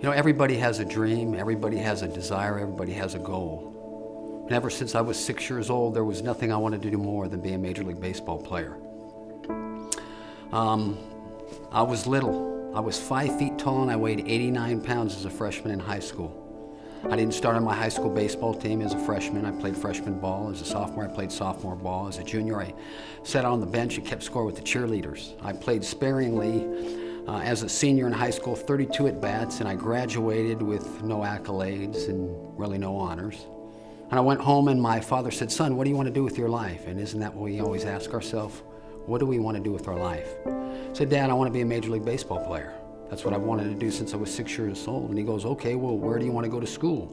You know, everybody has a dream, everybody has a desire, everybody has a goal. And ever since I was 6 years old, there was nothing I wanted to do more than be a Major League Baseball player. I was little. I was 5 feet tall and I weighed 89 pounds as a freshman in high school. I didn't start on my high school baseball team as a freshman. I played freshman ball. As a sophomore, I played sophomore ball. As a junior, I sat on the bench and kept score with the cheerleaders. I played sparingly as a senior in high school, 32 at-bats, and I graduated with no accolades and really no honors. And I went home and my father said, "Son, what do you want to do with your life?" And isn't that what we always ask ourselves? What do we want to do with our life? I said, "Dad, I want to be a Major League Baseball player. That's what I wanted to do since I was 6 years old." And he goes, "Okay, well, where do you want to go to school?"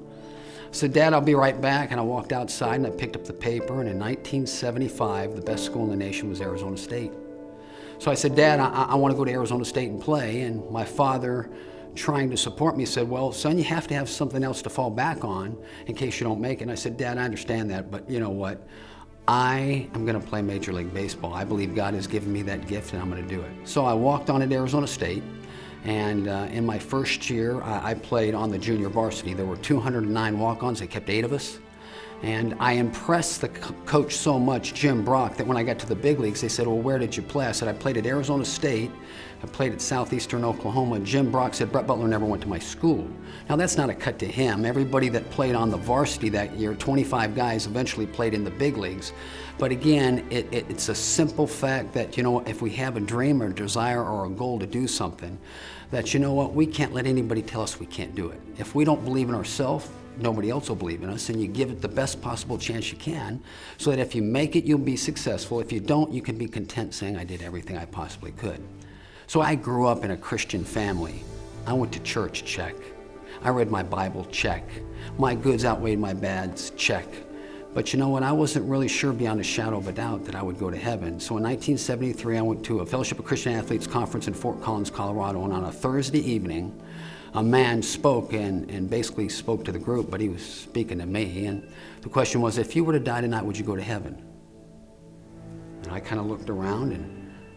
I said, "Dad, I'll be right back." And I walked outside and I picked up the paper, and in 1975, the best school in the nation was Arizona State. So I said, "Dad, I want to go to Arizona State and play." And my father, trying to support me, said, "Well, son, you have to have something else to fall back on in case you don't make it." And I said, "Dad, I understand that, but you know what? I am going to play Major League Baseball. I believe God has given me that gift and I'm going to do it." So I walked on at Arizona State, and in my first year, I played on the junior varsity. There were 209 walk-ons. They kept 8 of us. And I impressed the coach so much, Jim Brock, that when I got to the big leagues, they said, "Well, where did you play?" I said, "I played at Arizona State. I played at Southeastern Oklahoma." Jim Brock said, "Brett Butler never went to my school." Now, that's not a cut to him. Everybody that played on the varsity that year, 25 guys, eventually played in the big leagues. But again, it's a simple fact that, you know, if we have a dream or a desire or a goal to do something, that, you know what, we can't let anybody tell us we can't do it. If we don't believe in ourselves, nobody else will believe in us, and you give it the best possible chance you can, so that if you make it, you'll be successful. If you don't, you can be content saying, "I did everything I possibly could." So I grew up in a Christian family. I went to church, check. I read my Bible, check. My goods outweighed my bads, check. But you know what? I wasn't really sure beyond a shadow of a doubt that I would go to heaven. So in 1973, I went to a Fellowship of Christian Athletes conference in Fort Collins, Colorado, and on a Thursday evening, a man spoke and basically spoke to the group, but he was speaking to me. And the question was, if you were to die tonight, would you go to heaven? And I kind of looked around and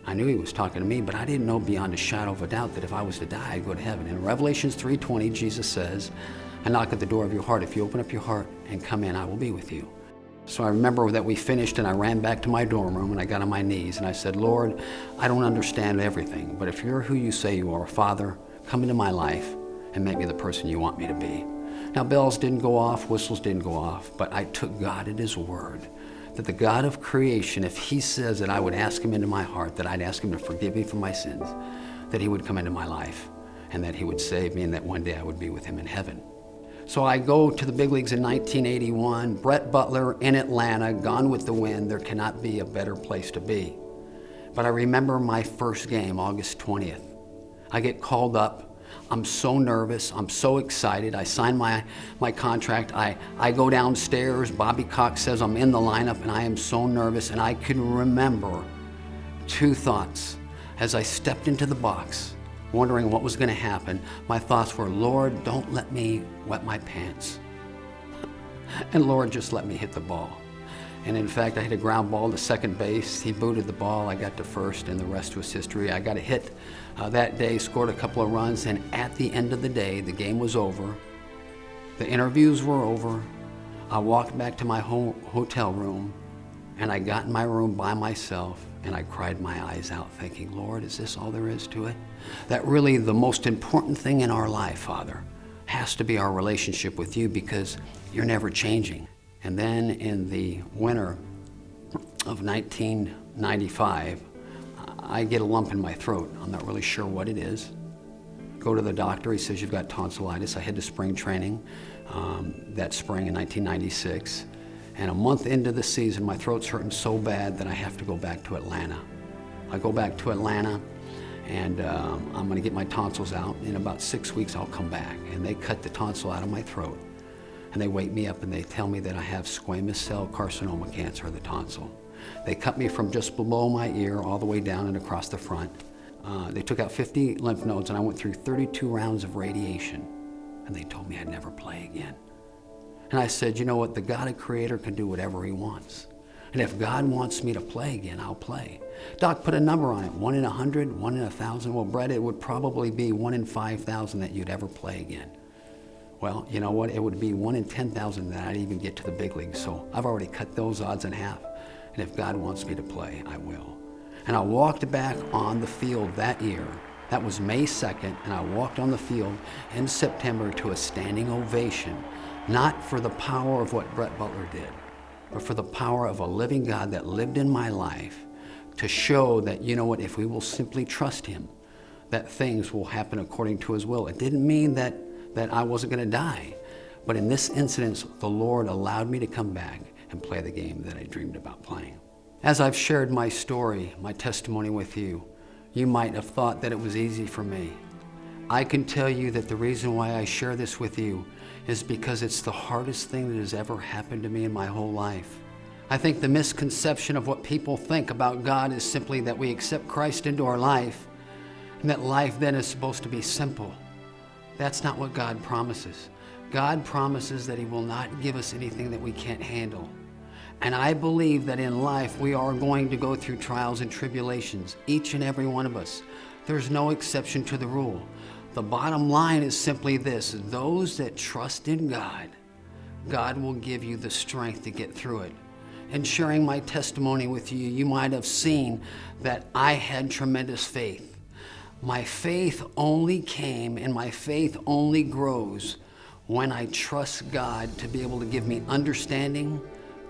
I knew he was talking to me, but I didn't know beyond a shadow of a doubt that if I was to die, I'd go to heaven. In Revelations 3:20, Jesus says, "I knock at the door of your heart. If you open up your heart and come in, I will be with you." So I remember that we finished and I ran back to my dorm room and I got on my knees and I said, "Lord, I don't understand everything, but if you're who you say you are, Father, come into my life and make me the person you want me to be." Now, bells didn't go off, whistles didn't go off, but I took God at his word, that the God of creation, if he says that I would ask him into my heart, that I'd ask him to forgive me for my sins, that he would come into my life and that he would save me and that one day I would be with him in heaven. So I go to the big leagues in 1981, Brett Butler in Atlanta, Gone with the Wind. There cannot be a better place to be. But I remember my first game, August 20th. I get called up. I'm so nervous. I'm so excited. I sign my contract. I go downstairs. Bobby Cox says I'm in the lineup, and I am so nervous. And I can remember 2 thoughts as I stepped into the box, wondering what was going to happen. My thoughts were, "Lord, don't let me wet my pants." And Lord, just let me hit the ball. And in fact, I hit a ground ball to second base. He booted the ball. I got to first, and the rest was history. I got a hit that day, scored a couple of runs, and at the end of the day, the game was over. The interviews were over. I walked back to my hotel room, and I got in my room by myself, and I cried my eyes out thinking, "Lord, is this all there is to it?" That really the most important thing in our life, Father, has to be our relationship with you, because you're never changing. And then in the winter of 1995, I get a lump in my throat. I'm not really sure what it is. Go to the doctor, he says, "You've got tonsillitis." I head to spring training that spring in 1996. And a month into the season, my throat's hurting so bad that I have to go back to Atlanta. I go back to Atlanta, and I'm gonna get my tonsils out. In about 6 weeks, I'll come back. And they cut the tonsil out of my throat. And they wake me up and they tell me that I have squamous cell carcinoma cancer of the tonsil. They cut me from just below my ear all the way down and across the front. They took out 50 lymph nodes, and I went through 32 rounds of radiation. And they told me I'd never play again. And I said, "You know what? The God, a creator, can do whatever he wants." And if God wants me to play again, I'll play. Doc, put a number on it, 1 in 100, 1 in 1,000. Well, Brett, it would probably be 1 in 5,000 that you'd ever play again. Well, you know what? It would be 1 in 10,000 that I'd even get to the big leagues. So I've already cut those odds in half. And if God wants me to play, I will. And I walked back on the field that year. That was May 2nd, and I walked on the field in September to a standing ovation, not for the power of what Brett Butler did, but for the power of a living God that lived in my life to show that, you know what, if we will simply trust him, that things will happen according to his will. It didn't mean that I wasn't going to die, but in this instance, the Lord allowed me to come back and play the game that I dreamed about playing. As I've shared my story, my testimony with you, you might have thought that it was easy for me. I can tell you that the reason why I share this with you is because it's the hardest thing that has ever happened to me in my whole life. I think the misconception of what people think about God is simply that we accept Christ into our life and that life then is supposed to be simple. That's not what God promises. God promises that he will not give us anything that we can't handle. And I believe that in life we are going to go through trials and tribulations, each and every one of us. There's no exception to the rule. The bottom line is simply this: those that trust in God, God will give you the strength to get through it. In sharing my testimony with you, you might have seen that I had tremendous faith. My faith only came and my faith only grows when I trust God to be able to give me understanding,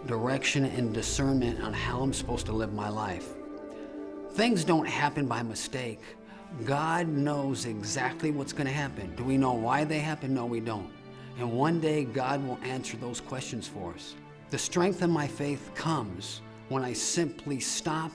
direction, and discernment on how I'm supposed to live my life. Things don't happen by mistake. God knows exactly what's going to happen. Do we know why they happen? No, we don't. And one day God will answer those questions for us. The strength of my faith comes when I simply stop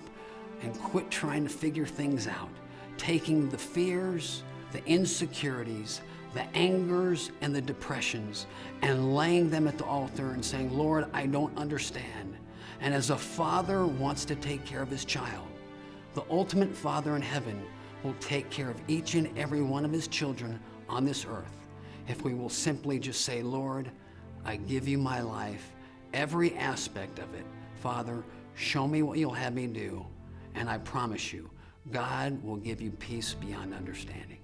and quit trying to figure things out, taking the fears, the insecurities, the angers, and the depressions, and laying them at the altar and saying, Lord, I don't understand. And as a father wants to take care of his child, the ultimate Father in heaven will take care of each and every one of his children on this earth if we will simply just say, Lord, I give you my life, every aspect of it. Father, show me what you'll have me do, and I promise you, God will give you peace beyond understanding.